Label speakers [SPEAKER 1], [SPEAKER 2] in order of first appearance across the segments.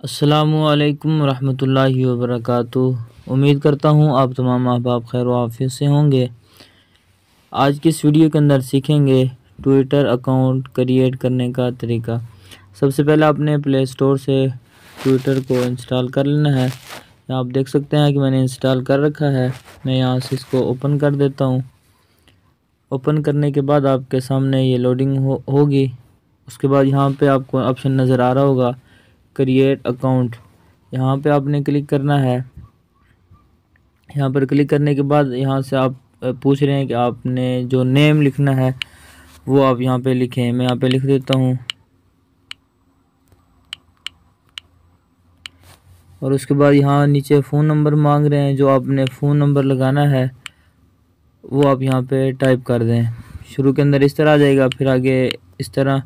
[SPEAKER 1] अस्सलामुअलैकुम रहमतुल्लाहि व बरकातुहू। उम्मीद करता हूँ आप तमाम अहबाब खैर व आफियत से होंगे। आज की इस वीडियो के अंदर सीखेंगे ट्विटर अकाउंट क्रिएट करने का तरीका। सबसे पहले आपने प्ले स्टोर से ट्विटर को इंस्टॉल कर लेना है। यहाँ आप देख सकते हैं कि मैंने इंस्टॉल कर रखा है। मैं यहाँ से इसको ओपन कर देता हूँ। ओपन करने के बाद आपके सामने ये लोडिंग होगी। उसके बाद यहाँ पे आपको ऑप्शन नज़र आ रहा होगा क्रिएट अकाउंट। यहाँ पे आपने क्लिक करना है। यहाँ पर क्लिक करने के बाद यहाँ से आप पूछ रहे हैं कि आपने जो नेम लिखना है वो आप यहाँ पे लिखें। मैं यहाँ पे लिख देता हूँ और उसके बाद यहाँ नीचे फ़ोन नंबर मांग रहे हैं। जो आपने फ़ोन नंबर लगाना है वो आप यहाँ पे टाइप कर दें। शुरू के अंदर इस तरह आ जाएगा, फिर आगे इस तरह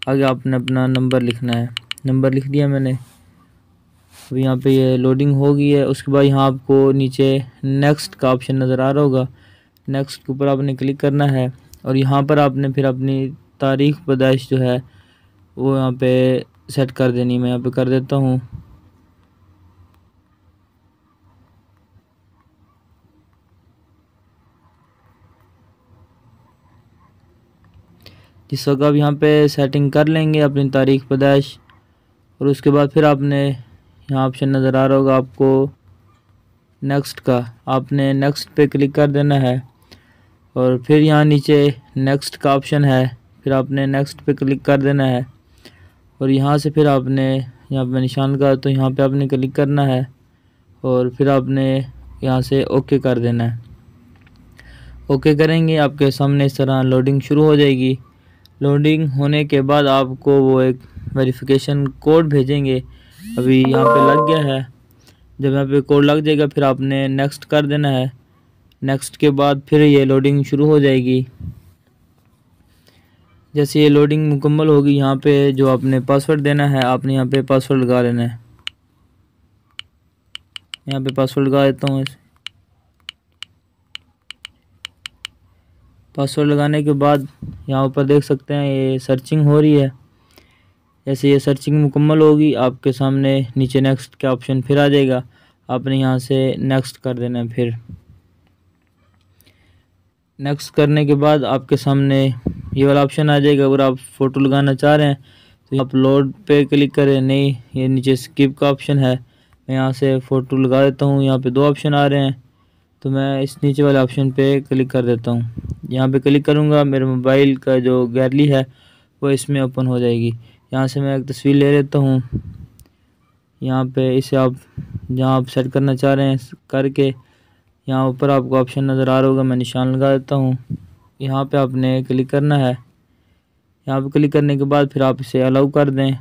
[SPEAKER 1] आगे आपने अपना नंबर लिखना है। नंबर लिख दिया मैंने। अब यहाँ पे ये लोडिंग हो गई है। उसके बाद यहाँ आपको नीचे नेक्स्ट का ऑप्शन नज़र आ रहा होगा। नेक्स्ट के ऊपर आपने क्लिक करना है और यहाँ पर आपने फिर अपनी तारीख़ पैदाइश जो है वो यहाँ पे सेट कर देनी। मैं यहाँ पे कर देता हूँ। जिस वक्त आप यहाँ पे सेटिंग कर लेंगे अपनी तारीख़ पैदाइश, और उसके बाद फिर आपने यहाँ ऑप्शन नज़र आ रहा होगा आपको नेक्स्ट का। आपने नेक्स्ट पे क्लिक कर देना है और फिर यहाँ नीचे नेक्स्ट का ऑप्शन है, फिर आपने नेक्स्ट पे क्लिक कर देना है और यहाँ से फिर आपने यहाँ पे निशान का तो यहाँ पे आपने क्लिक करना है और फिर आपने यहाँ से ओके कर देना है। ओके करेंगे आपके सामने इस तरह लोडिंग शुरू हो जाएगी। लोडिंग होने के बाद आपको वो एक वेरिफिकेशन कोड भेजेंगे। अभी यहाँ पे लग गया है। जब यहाँ पे कोड लग जाएगा फिर आपने नेक्स्ट कर देना है। नेक्स्ट के बाद फिर ये लोडिंग शुरू हो जाएगी। जैसे ये लोडिंग मुकम्मल होगी, यहाँ पे जो आपने पासवर्ड देना है आपने यहाँ पे पासवर्ड लगा लेना है। यहाँ पे पासवर्ड लगा देता हूँ। पासवर्ड लगाने के बाद यहाँ ऊपर देख सकते हैं ये सर्चिंग हो रही है। जैसे ये सर्चिंग मुकम्मल होगी आपके सामने नीचे नेक्स्ट का ऑप्शन फिर आ जाएगा। आपने यहाँ से नेक्स्ट कर देना है। फिर नेक्स्ट करने के बाद आपके सामने ये वाला ऑप्शन आ जाएगा। अगर आप फ़ोटो लगाना चाह रहे हैं तो अपलोड पे क्लिक करें। नहीं, ये नीचे स्किप का ऑप्शन है। मैं यहाँ से फ़ोटो लगा देता हूँ। यहाँ पे दो ऑप्शन आ रहे हैं तो मैं इस नीचे वाले ऑप्शन पे क्लिक कर देता हूँ। यहाँ पे क्लिक करूँगा, मेरे मोबाइल का जो गैलरी है वो इसमें ओपन हो जाएगी। यहाँ से मैं एक तस्वीर ले लेता हूँ। यहाँ पे इसे आप जहाँ आप सेट करना चाह रहे हैं करके यहाँ ऊपर आपको ऑप्शन नज़र आ रहा होगा। मैं निशान लगा देता हूँ। यहाँ पे आपने क्लिक करना है। यहाँ पे क्लिक करने के बाद फिर आप इसे अलाउ कर दें।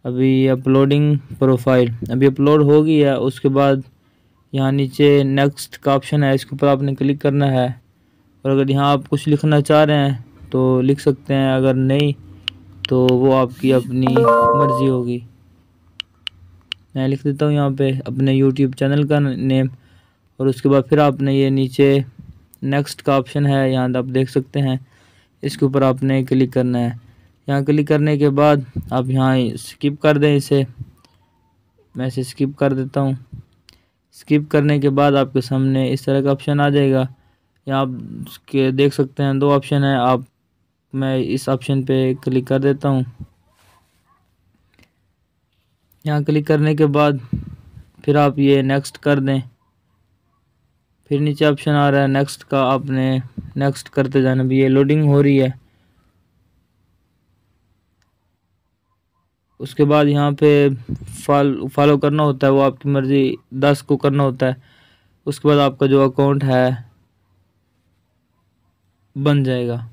[SPEAKER 1] अभी अपलोडिंग प्रोफाइल अभी अपलोड हो गई है। उसके बाद यहाँ नीचे नेक्स्ट का ऑप्शन है, इसके ऊपर आपने क्लिक करना है और अगर यहाँ आप कुछ लिखना चाह रहे हैं तो लिख सकते हैं, अगर नहीं तो वो आपकी अपनी मर्ज़ी होगी। मैं लिख देता हूँ यहाँ पे अपने YouTube चैनल का नेम और उसके बाद फिर आपने ये नीचे नेक्स्ट का ऑप्शन है, यहाँ आप देख सकते हैं, इसके ऊपर आपने क्लिक करना है। यहाँ क्लिक करने के बाद आप यहाँ स्किप कर दें इसे। मैं इसे स्किप कर देता हूँ। स्किप करने के बाद आपके सामने इस तरह का ऑप्शन आ जाएगा। यहाँ आप देख सकते हैं दो ऑप्शन है। मैं इस ऑप्शन पे क्लिक कर देता हूँ। यहाँ क्लिक करने के बाद फिर आप ये नेक्स्ट कर दें। फिर नीचे ऑप्शन आ रहा है नेक्स्ट का, आपने नेक्स्ट करते जाना। भी ये लोडिंग हो रही है। उसके बाद यहाँ पे फॉलो करना होता है, वो आपकी मर्ज़ी 10 को करना होता है। उसके बाद आपका जो अकाउंट है बन जाएगा।